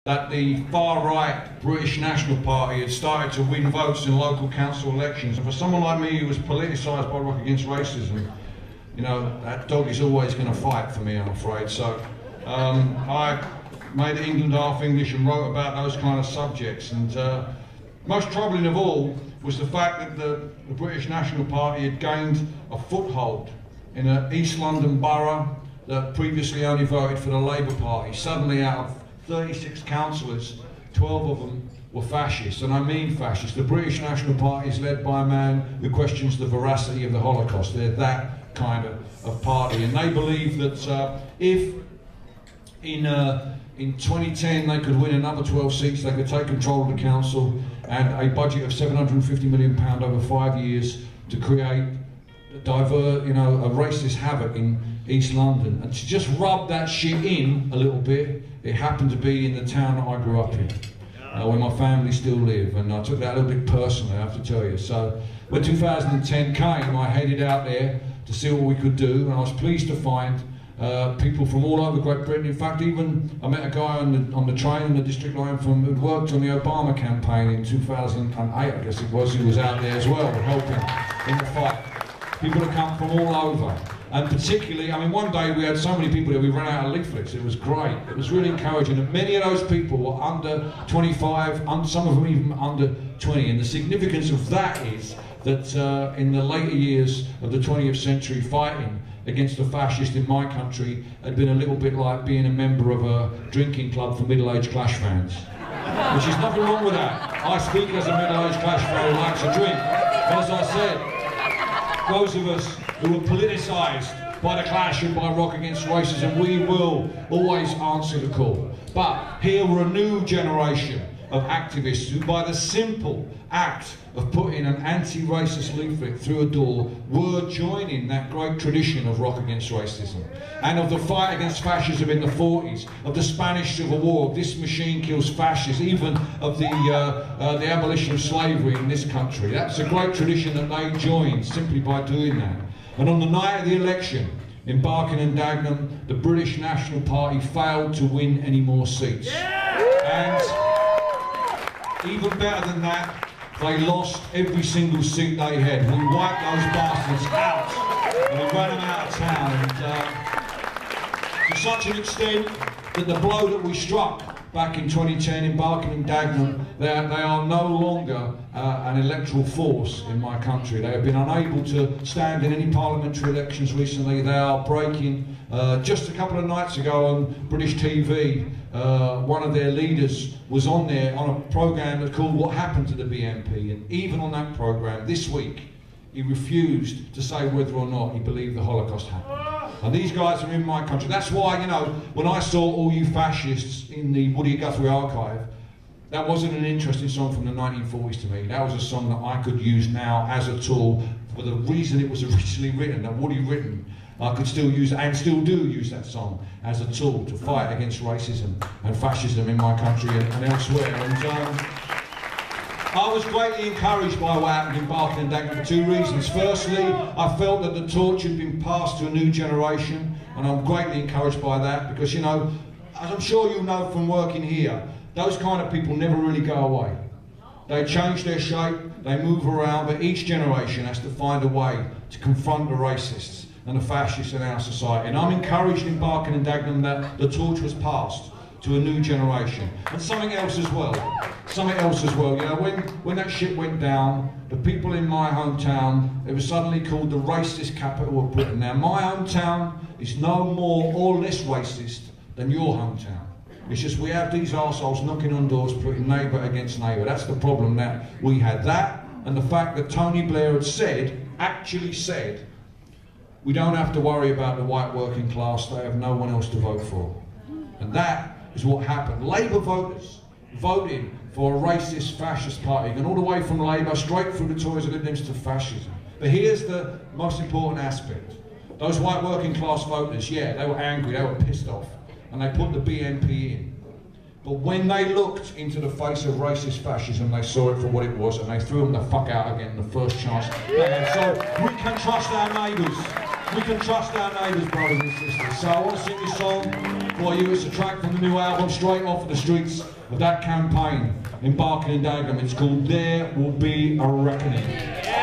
that the far-right British National Party had started to win votes in local council elections. And for someone like me who was politicised by Rock Against Racism, you know, that dog is always going to fight for me, I'm afraid. So I made it England Half English and wrote about those kind of subjects. And most troubling of all was the fact that the British National Party had gained a foothold in an East London borough that previously only voted for the Labour Party. Suddenly, out of 36 councillors, 12 of them were fascists, and I mean fascists. The British National Party is led by a man who questions the veracity of the Holocaust. They're that kind of party, and they believe that if in 2010 they could win another 12 seats, they could take control of the council and a budget of £750 million over 5 years to create, divert, you know, a racist havoc in East London. And to just rub that shit in a little bit, it happened to be in the town that I grew up in, where my family still live, and I took that a little bit personally, I have to tell you. So when 2010 came, I headed out there to see what we could do, and I was pleased to find people from all over Great Britain. In fact, even I met a guy on the train on the district line who'd worked on the Obama campaign in 2008, I guess it was, who was out there as well, helping in the fight. People had come from all over. And particularly, I mean, one day we had so many people that we ran out of leaflets. It was great. It was really encouraging. And many of those people were under 25, some of them even under 20. And the significance of that is that in the later years of the 20th century, fighting against the fascists in my country had been a little bit like being a member of a drinking club for middle-aged Clash fans. Which is nothing wrong with that. I speak as a middle-aged Clash fan who likes a drink. As I said, those of us who were politicised by the Clash and by Rock Against Racism, we will always answer the call. But here were a new generation of activists who, by the simple act of putting an anti-racist leaflet through a door, were joining that great tradition of Rock Against Racism and of the fight against fascism in the 40s, of the Spanish Civil War, this machine kills fascists, even of the abolition of slavery in this country. That's a great tradition that they joined simply by doing that. And on the night of the election in Barking and Dagenham, the British National Party failed to win any more seats. And even better than that, they lost every single seat they had. We wiped those bastards out, and we ran them out of town. And to such an extent that the blow that we struck back in 2010 in Barking and Dagenham, they are no longer an electoral force in my country. They have been unable to stand in any parliamentary elections recently. They are breaking. Just a couple of nights ago on British TV, one of their leaders was on there on a programme that's called What Happened to the BNP, and even on that programme this week he refused to say whether or not he believed the Holocaust happened. And these guys are in my country. That's why, you know, when I saw All You Fascists in the Woody Guthrie archive, that wasn't an interesting song from the 1940s to me. That was a song that I could use now as a tool for the reason it was originally written, that Woody written. I could still use, and still do use, that song as a tool to fight against racism and fascism in my country and elsewhere. And I was greatly encouraged by what happened in Barking and Dagenham for two reasons. Firstly, I felt that the torch had been passed to a new generation, and I'm greatly encouraged by that because, you know, as I'm sure you know from working here, those kind of people never really go away. They change their shape, they move around, but each generation has to find a way to confront the racists and the fascists in our society. And I'm encouraged in Barking and Dagenham that the torch was passed to a new generation. And something else as well. Something else as well. You know, when that shit went down, the people in my hometown, it was suddenly called the racist capital of Britain. Now, my hometown is no more or less racist than your hometown. It's just we have these arseholes knocking on doors, putting neighbour against neighbour. That's the problem that we had. That, and the fact that Tony Blair had said, actually said, we don't have to worry about the white working class, they have no one else to vote for. And that is what happened. Labour voters voted for a racist, fascist party, and all the way from Labour straight through the Tories and Liberals to fascism. But here's the most important aspect. Those white working class voters, yeah, they were angry, they were pissed off, and they put the BNP in. But when they looked into the face of racist fascism, they saw it for what it was, and they threw them the fuck out again the first chance they had. So we can trust our neighbours. We can trust our neighbours, brothers and sisters. So I want to sing this song for you. It's a track from the new album, straight off of the streets of that campaign in Barking and Dagenham. It's called There Will Be a Reckoning.